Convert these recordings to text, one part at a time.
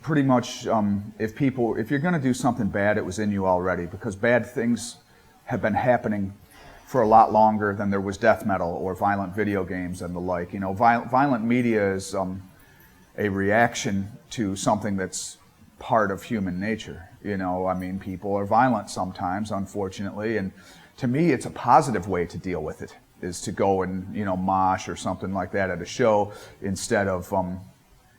pretty much, if you're going to do something bad, it was in you already, because bad things have been happening for a lot longer than there was death metal or violent video games and the like. You know, violent media is a reaction to something that's part of human nature. You know, I mean, people are violent sometimes, unfortunately, and to me, it's a positive way to deal with it, is to go and, you know, mosh or something like that at a show instead of,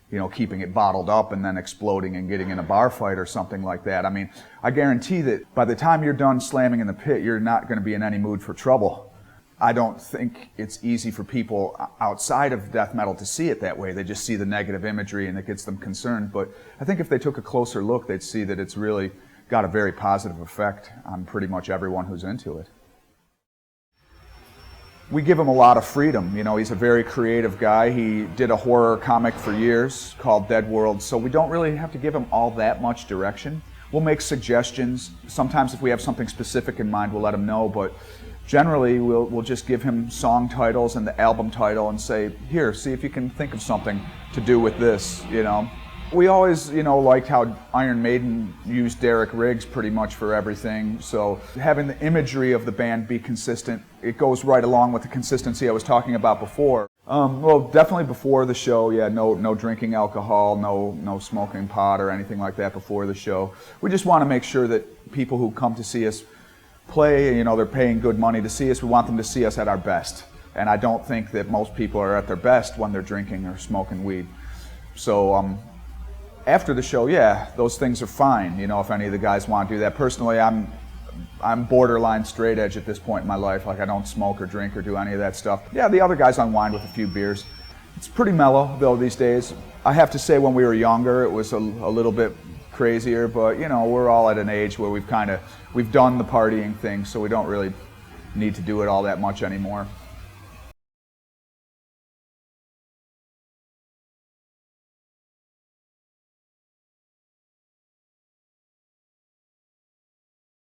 you know, keeping it bottled up and then exploding and getting in a bar fight or something like that. I mean, I guarantee that by the time you're done slamming in the pit, you're not going to be in any mood for trouble. I don't think it's easy for people outside of death metal to see it that way. They just see the negative imagery and it gets them concerned. But I think if they took a closer look, they'd see that it's really got a very positive effect on pretty much everyone who's into it. We give him a lot of freedom. You know, he's a very creative guy. He did a horror comic for years called Dead World, so we don't really have to give him all that much direction. We'll make suggestions. Sometimes if we have something specific in mind, we'll let him know, but generally we'll just give him song titles and the album title and say, here, see if you can think of something to do with this, you know. We always, you know, liked how Iron Maiden used Derek Riggs pretty much for everything. So having the imagery of the band be consistent, it goes right along with the consistency I was talking about before. Well, definitely before the show, yeah, no drinking alcohol, no smoking pot or anything like that before the show. We just want to make sure that people who come to see us play, you know, they're paying good money to see us. We want them to see us at our best. And I don't think that most people are at their best when they're drinking or smoking weed. So, after the show, yeah, those things are fine, you know, if any of the guys want to do that. Personally, I'm borderline straight edge at this point in my life. Like, I don't smoke or drink or do any of that stuff. Yeah, the other guys unwind with a few beers. It's pretty mellow, though, these days. I have to say, when we were younger, it was a little bit crazier, but, you know, we're all at an age where we've done the partying thing, so we don't really need to do it all that much anymore.